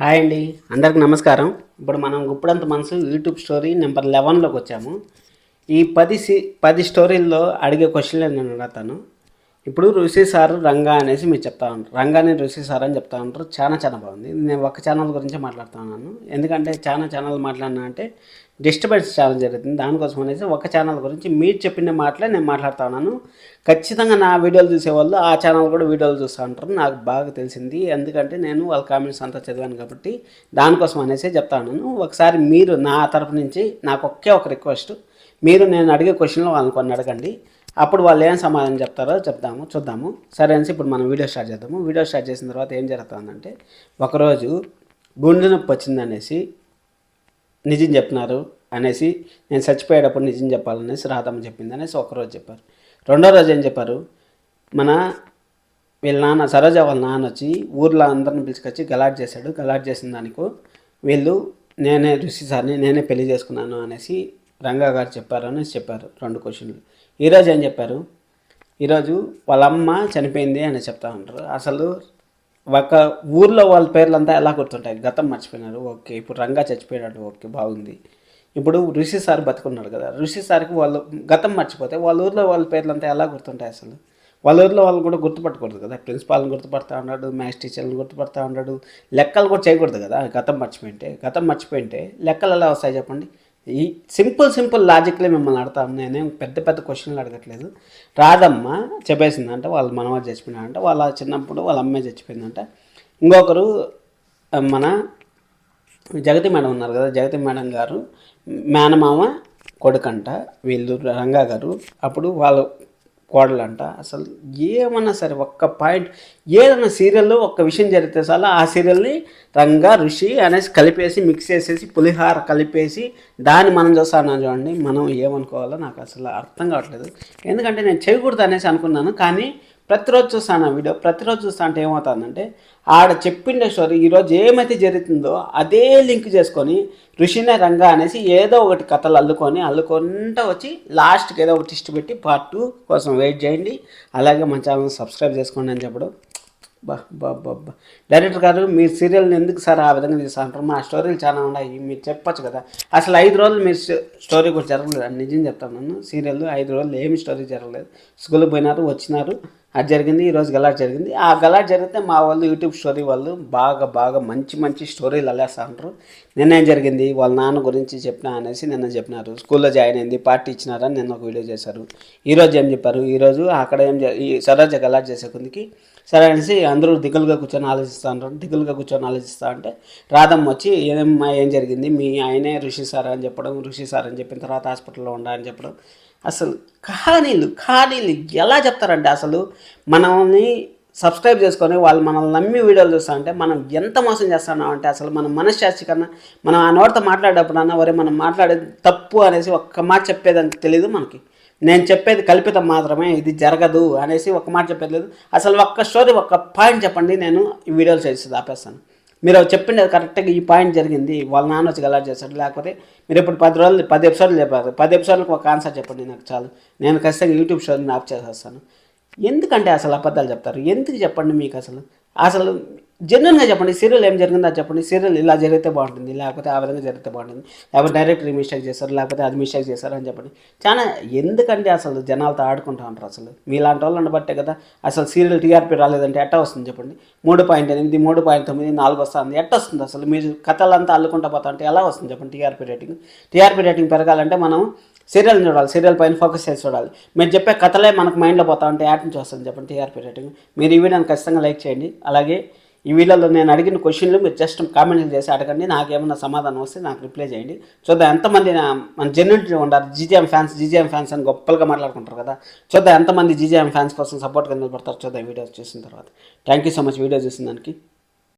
Hi అండి, అందరికి నమస్కారం. ఇప్పుడు మనం గుప్పడంత మనసు యూట్యూబ్ స్టోరీ నెంబర్ 11లోకి వచ్చాము. ఈ 10 స్టోరీల్లో అడిగే క్వశ్చన్లు నేను అడుగుతాను. ఇప్పుడు ఋషి సార్ రంగా అనేసి మీరు చెప్తా ఉంటారు, రంగాని ఋషి సార్ అని చెప్తా ఉంటారు. చాలా బాగుంది. నేను ఒక ఛానల్ గురించి మాట్లాడుతూ ఉన్నాను, ఎందుకంటే ఛానల్ మాట్లాడినా అంటే డిస్టర్బెన్స్ చాలా జరుగుతుంది. దానికోసం అనేసి ఒక ఛానల్ గురించి మీరు చెప్పిన మాటలే నేను మాట్లాడుతూ ఉన్నాను. ఖచ్చితంగా నా వీడియోలు చూసేవాళ్ళు ఆ ఛానల్ కూడా వీడియోలు చూస్తూ ఉంటారు, నాకు బాగా తెలిసింది. ఎందుకంటే నేను వాళ్ళ కామెంట్స్ అంతా చదివాను కాబట్టి దానికోసం అనేసి చెప్తా ఉన్నాను. ఒకసారి మీరు నా తరపు నుంచి నాకు ఒకే ఒక రిక్వెస్ట్, మీరు నేను అడిగే క్వశ్చన్లో వాళ్ళని కొన్ని అడగండి. అప్పుడు వాళ్ళు ఏం సమాధానం చెప్తారో చూద్దాము. సరే అనేసి ఇప్పుడు మనం వీడియో స్టార్ట్ చేద్దాము. వీడియో స్టార్ట్ చేసిన తర్వాత ఏం జరుగుతుందంటే, ఒకరోజు గుండె నొప్పి వచ్చిందనేసి నిజం చెప్పినారు అనేసి, నేను చచ్చిపోయేటప్పుడు నిజం చెప్పాలనేసి రాధమ్మ చెప్పింది అనేసి ఒకరోజు చెప్పారు. రెండో రోజు ఏం చెప్పారు, మన వీళ్ళ నాన్న సరోజ వాళ్ళ నాన్న వచ్చి ఊర్లో అందరిని పిలుచుకొచ్చి గలాట్ చేశాడు. గలాట్ చేసిన దానికి వీళ్ళు నేనే ఋషి సార్ని నేనే పెళ్లి చేసుకున్నాను అనేసి రంగా గారు చెప్పారు అనేసి చెప్పారు. 2 క్వశ్చన్లు. ఈరోజు ఏం చెప్పారు, ఈరోజు వాళ్ళ అమ్మ చనిపోయింది అని చెప్తా ఉంటారు. అసలు ఒక ఊర్లో వాళ్ళ పేర్లంతా ఎలా గుర్తుంటాయి, గతం మర్చిపోయినారు. ఓకే, ఇప్పుడు రంగా చచ్చిపోయినాడు, ఓకే బాగుంది. ఇప్పుడు ఋషి సార్ బతుకున్నాడు కదా, ఋషి సార్కి వాళ్ళు గతం మర్చిపోతే వాళ్ళ ఊర్లో వాళ్ళ పేర్లంతా ఎలా గుర్తుంటాయి అసలు? వాళ్ళ ఊర్లో వాళ్ళు కూడా గుర్తుపట్టకూడదు కదా, ప్రిన్సిపాల్ని గుర్తుపడతా ఉన్నాడు, మ్యాథ్స్ టీచర్ని గుర్తుపడతా ఉన్నాడు, లెక్కలు కూడా చేయకూడదు కదా. గతం మర్చిపోయింటే లెక్కలు ఎలా వస్తాయి చెప్పండి? ఈ సింపుల్ లాజిక్లే మిమ్మల్ని అడతాను, నేనేం పెద్ద క్వశ్చన్లు అడగట్లేదు. రాధమ్మ చెప్పేసిందంట వాళ్ళ మనవాడు చచ్చిపోయినాడంట, వాళ్ళ చిన్నప్పుడు వాళ్ళ అమ్మాయి చచ్చిపోయిందంట. ఇంకొకరు మన జగతి మేడం ఉన్నారు కదా, జగతి మేడం గారు మేనమామ కొడుకంట వీళ్ళు రంగా గారు, అప్పుడు వాళ్ళు కోడలంట. అసలు ఏమన్నా సరే ఒక్క పాయింట్, ఏదైనా సీరియల్లో ఒక్క విషయం జరిగితే చాలు ఆ సీరియల్ని రంగా ఋషి అనేసి కలిపేసి మిక్స్ చేసేసి పులిహార కలిపేసి దాన్ని మనం చూస్తాను చూడండి. మనం ఏమనుకోవాలో నాకు అసలు అర్థం కావట్లేదు. ఎందుకంటే నేను చేయకూడదు అనేసి అనుకున్నాను, కానీ ప్రతిరోజు చూస్తాను ఆ వీడియో. ప్రతిరోజు చూస్తా అంటే ఏమవుతుందంటే, ఆడ చెప్పిన స్టోరీ ఈరోజు ఏమైతే జరుగుతుందో అదే లింక్ చేసుకొని ఋషినే రంగా అనేసి ఏదో ఒకటి కథలు అల్లుకుంటూ వచ్చి లాస్ట్కి ఏదో ఒక ట్విస్ట్ పెట్టి పార్ట్ 2 కోసం వెయిట్ చేయండి. అలాగే మన ఛానల్ సబ్స్క్రైబ్ చేసుకోండి అని చెప్పడం. బా డైరెక్టర్ గారు, మీరు సీరియల్ని ఎందుకు సార్ ఆ విధంగా తీస్తారంటారు? మా స్టోరీలు చాలా ఉన్నాయి, మీరు చెప్పచ్చు కదా. అసలు 5 రోజులు మీరు స్టోరీ కూడా జరగలేదు అని నిజం చెప్తాను. నన్ను సీరియల్ 5 రోజులు ఏమి స్టోరీ జరగలేదు. స్కూల్కి పోయినారు, వచ్చినారు, అది జరిగింది. ఈరోజు గలాట్ జరిగింది. ఆ గలాట్ జరిగితే మా వాళ్ళు యూట్యూబ్ స్టోరీ వాళ్ళు బాగా మంచి స్టోరీలు అల్లేస్తూ ఉంటారు. నిన్నేం జరిగింది, వాళ్ళ నాన్న గురించి చెప్పినా అనేసి నిన్న చెప్పినారు. స్కూల్లో జాయిన్ అయింది, పార్టీ ఇచ్చినారని నిన్న ఒక వీడియో చేశారు. ఈరోజు ఏం చెప్పారు, ఈరోజు అక్కడ ఈ సరోజ గలాట్ చేసే కొందికి సరే అనేసి అందరూ దిగులుగా కూర్చొని ఆలోచిస్తూ అంటే రాధమ్మ వచ్చి ఏం జరిగింది, మీ ఆయనే ఋషి సార్ అని చెప్పడం, ఋషి సార్ అని చెప్పిన తర్వాత హాస్పిటల్లో ఉండాలని చెప్పడం. అసలు కహానీలు ఎలా చెప్తారంటే, అసలు మనల్ని సబ్స్క్రైబ్ చేసుకొని వాళ్ళు మనల్ని నమ్మి వీడియోలు చూస్తా అంటే మనం ఎంత మోసం చేస్తున్నాం అంటే, అసలు మన మనశ్శాస్త్రి కన్నా మనం ఆ నోటితో మాట్లాడేటప్పుడన్నా వరే మనం మాట్లాడేది తప్పు అనేసి ఒక్క మాట చెప్పేదని తెలియదు మనకి. నేను చెప్పేది కల్పితం మాత్రమే, ఇది జరగదు అనేసి ఒక మాట చెప్పేది లేదు. అసలు ఒక్క స్టోరీ ఒక్క పాయింట్ చెప్పండి, నేను ఈ వీడియోలు చేసి ఆపేస్తాను. మీరు చెప్పింది కరెక్ట్గా ఈ పాయింట్ జరిగింది, వాళ్ళ నాన్న వచ్చి గలాట్ చేశాడు, లేకపోతే మీరు ఇప్పుడు 10 ఎపిసోడ్లు చెప్పారు, 10 ఎపిసోడ్లకు ఒక ఆన్సర్ చెప్పండి నాకు చాలు. నేను ఖచ్చితంగా యూట్యూబ్ షోని ఆఫ్ చేసేస్తాను. ఎందుకంటే అసలు అబద్ధాలు చెప్తారు ఎందుకు చెప్పండి? మీకు అసలు జెన్యున్గా చెప్పండి. సీరియల్ ఏం జరిగిందో అది చెప్పండి. సీరియల్ ఇలా జరిగితే బాగుంటుంది, లేకపోతే ఆ విధంగా జరిగితే బాగుంటుంది, లేకపోతే డైరెక్టర్ మిస్టేక్ చేస్తారు, లేకపోతే అది మిస్టేక్ చేస్తారు అని చెప్పండి. చాలా ఎందుకంటే అసలు జనాలతో ఆడుకుంటూ ఉంటారు. అసలు మీలాంటి వాళ్ళు ఉండబట్టే కదా అసలు సీరియల్ టీఆర్పీ రాలేదంటే ఎట్ట వస్తుంది చెప్పండి? 3.8, 3.9, 4 వస్తుంది, ఎట్ట వస్తుంది? అసలు మీరు కథలంతా అల్లుకుంటూ పోతా అంటే ఎలా వస్తుంది చెప్పండి టీఆర్పీ రేటింగ్ పెరగాలంటే మనం సీరియల్ని చూడాలి, సీరియల్ పైన ఫోకస్ చేసి చూడాలి. మీరు చెప్పే కథలే మనకు మైండ్లో పోతా ఉంటే యాడ్ నుంచి వస్తుంది చెప్పండి టీఆర్పీ రేటింగ్. మీరు ఈ వీడియోని ఖచ్చితంగా లైక్ చేయండి. అలాగే ఈ వీడియోలో నేను అడిగిన క్వశ్చన్లు మీరు జస్ట్ కామెంట్లు చేసి అడగండి, నాకేమన్నా సమాధానం వస్తే నాకు రిప్లై చేయండి. చూద్దాం ఎంతమంది మన జెన్యునిటీ ఉండాలి. జీజీఎం ఫ్యాన్స్ అని గొప్పలుగా మాట్లాడుకుంటారు కదా, చూద్దాం ఎంతమంది జీజీఎం ఫ్యాన్స్ కోసం సపోర్ట్గా నిలబడతారు. చూద్దాం వీడియోస్ చూసిన తర్వాత. Thank you so much video చూసిన దానికి.